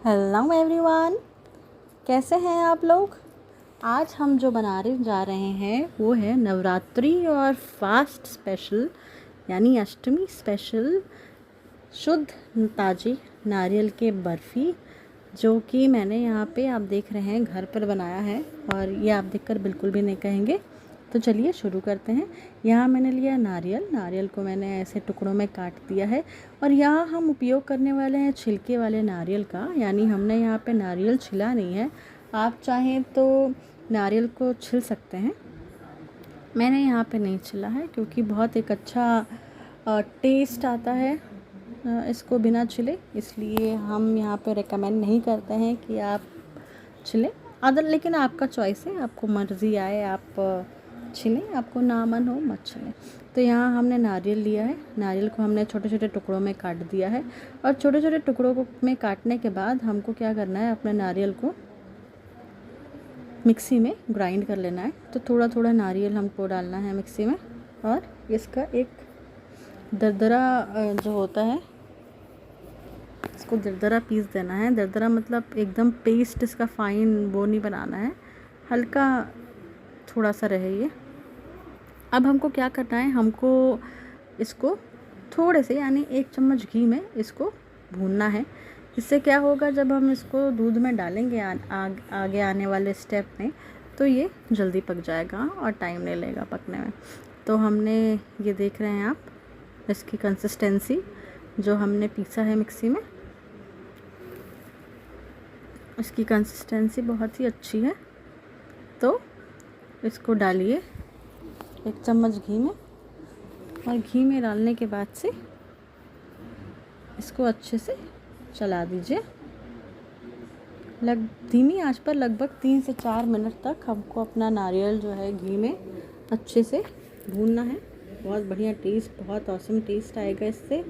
Hello everyone, कैसे हैं आप लोग। आज हम जो बनाने जा रहे हैं वो है नवरात्रि और फास्ट स्पेशल यानी अष्टमी स्पेशल शुद्ध ताज़ी नारियल के बर्फ़ी, जो कि मैंने यहाँ पे आप देख रहे हैं घर पर बनाया है और ये आप देखकर बिल्कुल भी नहीं कहेंगे। तो चलिए शुरू करते हैं। यहाँ मैंने लिया नारियल को मैंने ऐसे टुकड़ों में काट दिया है और यहाँ हम उपयोग करने वाले हैं छिलके वाले नारियल का, यानी हमने यहाँ पे नारियल छिला नहीं है। आप चाहें तो नारियल को छिल सकते हैं, मैंने यहाँ पे नहीं छिला है क्योंकि बहुत एक अच्छा टेस्ट आता है इसको बिना छिले, इसलिए हम यहाँ पे रेकमेंड नहीं करते हैं कि आप छिलें। अदर लेकिन आपका चॉइस है, आपको मर्ज़ी आए आप छिलें, आपको ना मन हो मत छिलें। तो यहाँ हमने नारियल लिया है, नारियल को हमने छोटे छोटे टुकड़ों में काट दिया है और छोटे छोटे टुकड़ों को में काटने के बाद हमको क्या करना है, अपने नारियल को मिक्सी में ग्राइंड कर लेना है। तो थोड़ा थोड़ा नारियल हमको डालना है मिक्सी में और इसका एक दरदरा जो होता है इसको दरदरा पीस देना है। दरदरा मतलब एकदम पेस्ट इसका फाइन वो नहीं बनाना है, हल्का थोड़ा सा रहे ये। अब हमको क्या करना है, हमको इसको थोड़े से यानी 1 चम्मच घी में इसको भूनना है। इससे क्या होगा, जब हम इसको दूध में डालेंगे आगे आने वाले स्टेप में, तो ये जल्दी पक जाएगा और टाइम नहीं लगेगा पकने में। तो हमने ये देख रहे हैं आप, इसकी कंसिस्टेंसी जो हमने पीसा है मिक्सी में, इसकी कंसिस्टेंसी बहुत ही अच्छी है। तो इसको डालिए 1 चम्मच घी में और घी में डालने के बाद से इसको अच्छे से चला दीजिए। धीमी आंच पर लगभग 3 से 4 मिनट तक हमको अपना नारियल जो है घी में अच्छे से भूनना है। बहुत बढ़िया टेस्ट, बहुत ऑसम टेस्ट आएगा इससे,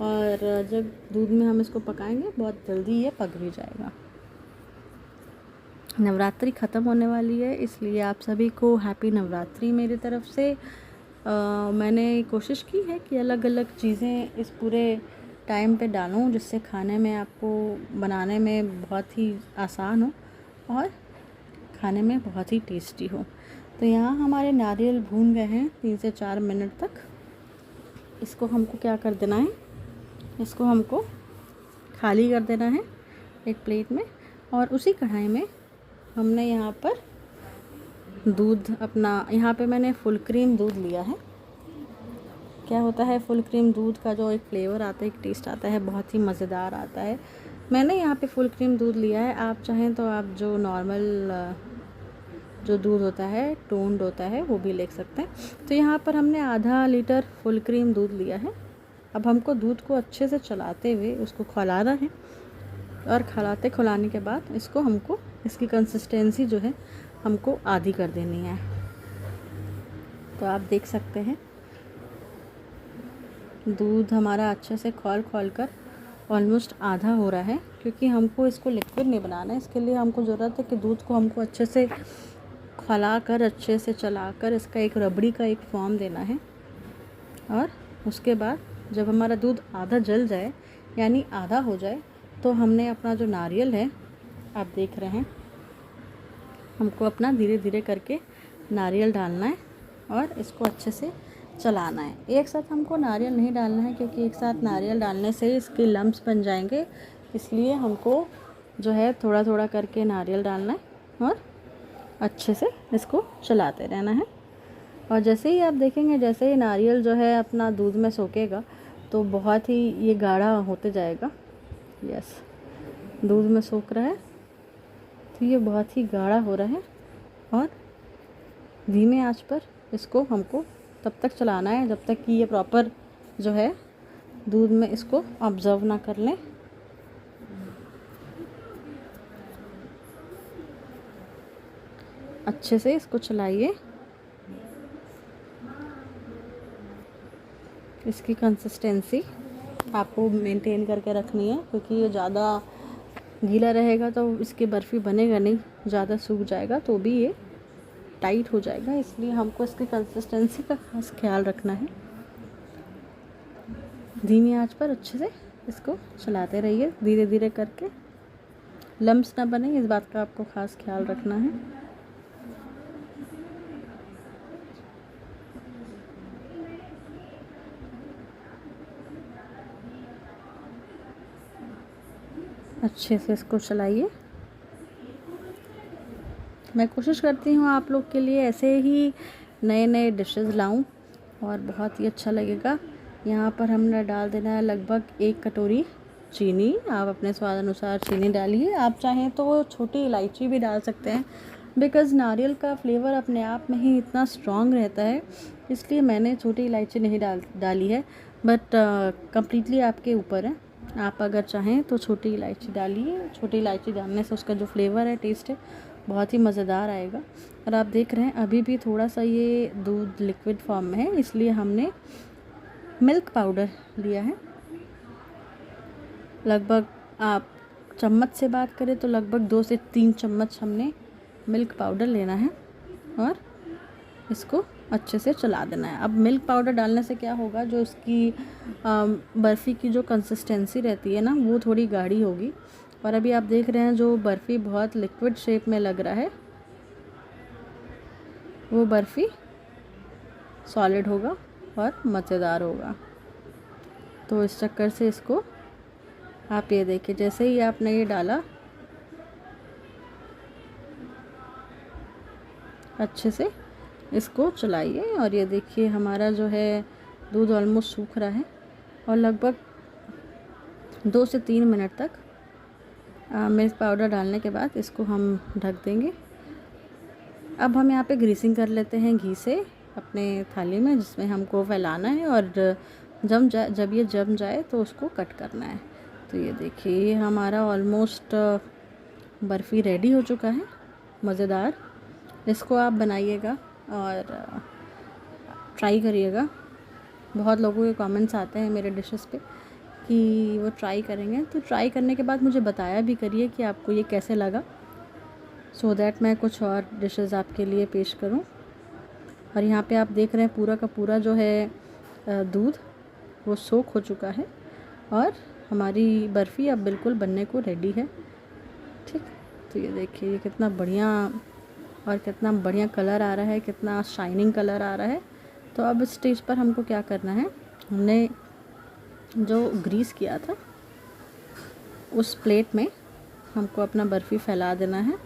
और जब दूध में हम इसको पकाएंगे बहुत जल्दी ये पक भी जाएगा। नवरात्रि ख़त्म होने वाली है, इसलिए आप सभी को हैप्पी नवरात्रि मेरी तरफ से। मैंने कोशिश की है कि अलग अलग चीज़ें इस पूरे टाइम पे डालूं, जिससे खाने में आपको बनाने में बहुत ही आसान हो और खाने में बहुत ही टेस्टी हो। तो यहाँ हमारे नारियल भून गए हैं 3 से 4 मिनट तक। इसको हमको क्या कर देना है, इसको हमको खाली कर देना है एक प्लेट में, और उसी कढ़ाई में हमने यहाँ पर दूध अपना, यहाँ पे मैंने फुल क्रीम दूध लिया है। क्या होता है, फुल क्रीम दूध का जो एक फ्लेवर आता है, एक टेस्ट आता है, बहुत ही मज़ेदार आता है। मैंने यहाँ पे फुल क्रीम दूध लिया है। आप चाहें तो आप जो नॉर्मल जो दूध होता है, टोन्ड होता है, वो भी ले सकते हैं। तो यहाँ पर हमने आधा लीटर फुल क्रीम दूध लिया है। अब हमको दूध को अच्छे से चलाते हुए उसको खौलाना है, और खौलाने के बाद इसको हमको इसकी कंसिस्टेंसी जो है हमको आधी कर देनी है। तो आप देख सकते हैं दूध हमारा अच्छे से खौल कर ऑलमोस्ट आधा हो रहा है, क्योंकि हमको इसको लिक्विड नहीं बनाना है। इसके लिए हमको ज़रूरत है कि दूध को हमको अच्छे से खौला कर, अच्छे से चला कर इसका एक रबड़ी का एक फॉर्म देना है। और उसके बाद जब हमारा दूध आधा जल जाए यानी आधा हो जाए, तो हमने अपना जो नारियल है, आप देख रहे हैं, हमको अपना धीरे धीरे करके नारियल डालना है और इसको अच्छे से चलाना है। एक साथ हमको नारियल नहीं डालना है, क्योंकि एक साथ नारियल डालने से इसके लम्प्स बन जाएंगे, इसलिए हमको जो है थोड़ा थोड़ा करके नारियल डालना है और अच्छे से इसको चलाते रहना है। और जैसे ही आप देखेंगे, जैसे ही नारियल जो है अपना दूध में सोखेगा, तो बहुत ही ये गाढ़ा होते जाएगा। यस, दूध में सोख रहा है तो ये बहुत ही गाढ़ा हो रहा है, और धीमे आंच पर इसको हमको तब तक चलाना है जब तक कि ये प्रॉपर जो है दूध में इसको ऑब्जर्व ना कर लें। अच्छे से इसको चलाइए। इसकी कंसिस्टेंसी आपको मेंटेन करके रखनी है, क्योंकि ये ज़्यादा गीला रहेगा तो इसकी बर्फ़ी बनेगा नहीं, ज़्यादा सूख जाएगा तो भी ये टाइट हो जाएगा। इसलिए हमको इसकी कंसिस्टेंसी का खास ख्याल रखना है। धीमी आंच पर अच्छे से इसको चलाते रहिए धीरे धीरे करके। लम्स ना बने, इस बात का आपको ख़ास ख्याल रखना है। अच्छे से इसको चलाइए। मैं कोशिश करती हूँ आप लोग के लिए ऐसे ही नए नए डिशेस लाऊं और बहुत ही अच्छा लगेगा। यहाँ पर हमने डाल देना है लगभग 1 कटोरी चीनी। आप अपने स्वाद अनुसार चीनी डालिए। आप चाहें तो छोटी इलायची भी डाल सकते हैं, बिकॉज़ नारियल का फ्लेवर अपने आप में ही इतना स्ट्रॉन्ग रहता है, इसलिए मैंने छोटी इलायची नहीं डाली है। बट कम्प्लीटली आपके ऊपर है। आप अगर चाहें तो छोटी इलायची डालिए। छोटी इलायची डालने से उसका जो फ्लेवर है, टेस्ट है, बहुत ही मज़ेदार आएगा। और आप देख रहे हैं अभी भी थोड़ा सा ये दूध लिक्विड फॉर्म में है, इसलिए हमने मिल्क पाउडर लिया है। लगभग आप चम्मच से बात करें तो लगभग 2 से 3 चम्मच हमने मिल्क पाउडर लेना है और इसको अच्छे से चला देना है। अब मिल्क पाउडर डालने से क्या होगा, जो उसकी बर्फ़ी की जो कंसिस्टेंसी रहती है ना, वो थोड़ी गाढ़ी होगी। और अभी आप देख रहे हैं जो बर्फ़ी बहुत लिक्विड शेप में लग रहा है, वो बर्फ़ी सॉलिड होगा और मज़ेदार होगा। तो इस चक्कर से इसको आप ये देखिए, जैसे ही आपने ये डाला अच्छे से इसको चलाइए। और ये देखिए हमारा जो है दूध ऑलमोस्ट सूख रहा है और लगभग 2 से 3 मिनट तक मिल्क पाउडर डालने के बाद इसको हम ढक देंगे। अब हम यहाँ पे ग्रीसिंग कर लेते हैं घी से अपने थाली में, जिसमें हमको फैलाना है और जब ये जम जाए तो उसको कट करना है। तो ये देखिए ये हमारा ऑलमोस्ट बर्फ़ी रेडी हो चुका है, मज़ेदार। इसको आप बनाइएगा और ट्राई करिएगा। बहुत लोगों के कमेंट्स आते हैं मेरे डिशेस पे कि वो ट्राई करेंगे, तो ट्राई करने के बाद मुझे बताया भी करिए कि आपको ये कैसे लगा, सो दैट मैं कुछ और डिशेस आपके लिए पेश करूं। और यहाँ पे आप देख रहे हैं पूरा का पूरा जो है दूध वो सोख हो चुका है और हमारी बर्फ़ी अब बिल्कुल बनने को रेडी है। ठीक, तो ये देखिए ये कितना बढ़िया और कितना बढ़िया कलर आ रहा है, कितना शाइनिंग कलर आ रहा है। तो अब इस स्टेज पर हमको क्या करना है, हमने जो ग्रीस किया था उस प्लेट में हमको अपना बर्फ़ी फैला देना है।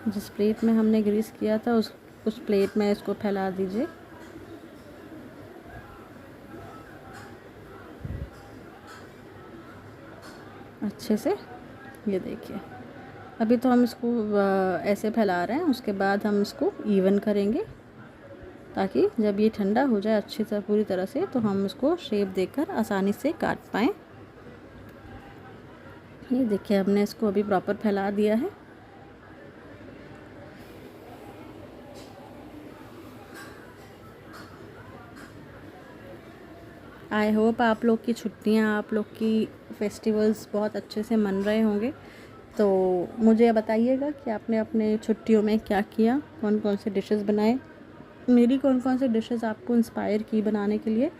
जिस प्लेट में हमने ग्रीस किया था उस प्लेट में इसको फैला दीजिए। अच्छे से ये देखिए, अभी तो हम इसको ऐसे फैला रहे हैं, उसके बाद हम इसको इवन करेंगे ताकि जब ये ठंडा हो जाए अच्छी तरह पूरी तरह से, तो हम इसको शेप देकर आसानी से काट पाएँ। ये देखिए हमने इसको अभी प्रॉपर फैला दिया है। आई होप आप लोग की छुट्टियां, आप लोग की फेस्टिवल्स बहुत अच्छे से मन रहे होंगे। तो मुझे बताइएगा कि आपने अपने छुट्टियों में क्या किया, कौन कौन से डिशेस बनाए, मेरी कौन कौन से डिशेस आपको इंस्पायर की बनाने के लिए।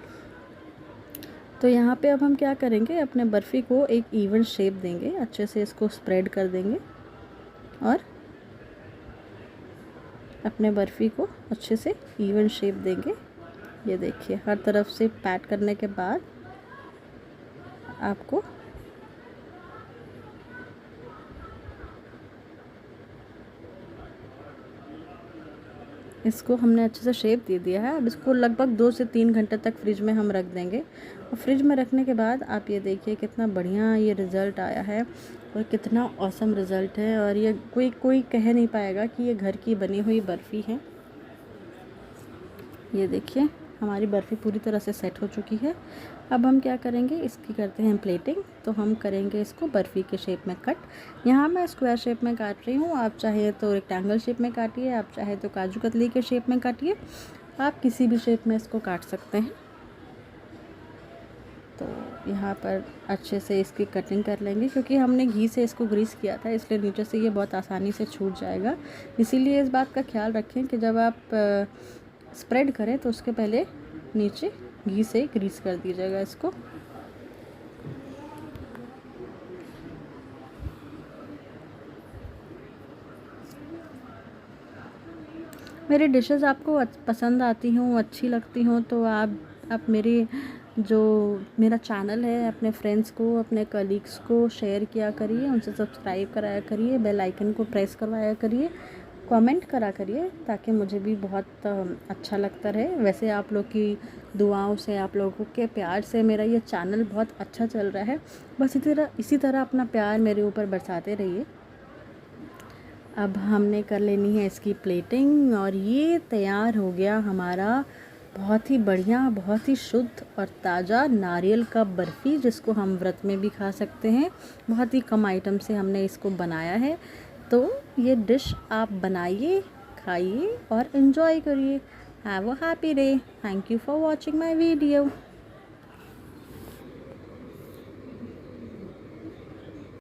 तो यहाँ पे अब हम क्या करेंगे, अपने बर्फ़ी को एक इवन शेप देंगे, अच्छे से इसको स्प्रेड कर देंगे और अपने बर्फ़ी को अच्छे से इवन शेप देंगे। ये देखिए हर तरफ से पैट करने के बाद आपको इसको हमने अच्छे से शेप दे दिया है। अब इसको लगभग 2 से 3 घंटे तक फ्रिज में हम रख देंगे और फ्रिज में रखने के बाद आप ये देखिए कितना बढ़िया ये रिज़ल्ट आया है और कितना ऑसम रिज़ल्ट है। और ये कोई कह नहीं पाएगा कि ये घर की बनी हुई बर्फ़ी है। ये देखिए हमारी बर्फ़ी पूरी तरह से सेट हो चुकी है। अब हम क्या करेंगे, इसकी करते हैं प्लेटिंग। तो हम करेंगे इसको बर्फ़ी के शेप में कट। यहाँ मैं स्क्वायर शेप में काट रही हूँ, आप चाहे तो रेक्टेंगल शेप में काटिए, आप चाहे तो काजू कतली के शेप में काटिए, आप किसी भी शेप में इसको काट सकते हैं। तो यहाँ पर अच्छे से इसकी कटिंग कर लेंगे, क्योंकि हमने घी से इसको ग्रीस किया था इसलिए नीचे से ये बहुत आसानी से छूट जाएगा। इसीलिए इस बात का ख्याल रखें कि जब आप स्प्रेड करें तो उसके पहले नीचे घी से ग्रीस कर दीजिएगा इसको। मेरी डिशेस आपको पसंद आती हों, अच्छी लगती हों तो आप मेरी जो मेरा चैनल है अपने फ्रेंड्स को, अपने कलीग्स को शेयर किया करिए, उनसे सब्सक्राइब कराया करिए, बेल आइकन को प्रेस करवाया करिए, कमेंट करा करिए, ताकि मुझे भी बहुत अच्छा लगता रहे। वैसे आप लोग की दुआओं से, आप लोगों के प्यार से मेरा ये चैनल बहुत अच्छा चल रहा है। बस इसी तरह अपना प्यार मेरे ऊपर बरसाते रहिए। अब हमने कर लेनी है इसकी प्लेटिंग और ये तैयार हो गया हमारा बहुत ही बढ़िया, बहुत ही शुद्ध और ताज़ा नारियल का बर्फ़ी, जिसको हम व्रत में भी खा सकते हैं। बहुत ही कम आइटम से हमने इसको बनाया है। तो ये डिश आप बनाइए, खाइए और एंजॉय करिए। Have a happy day. Thank you for watching my video.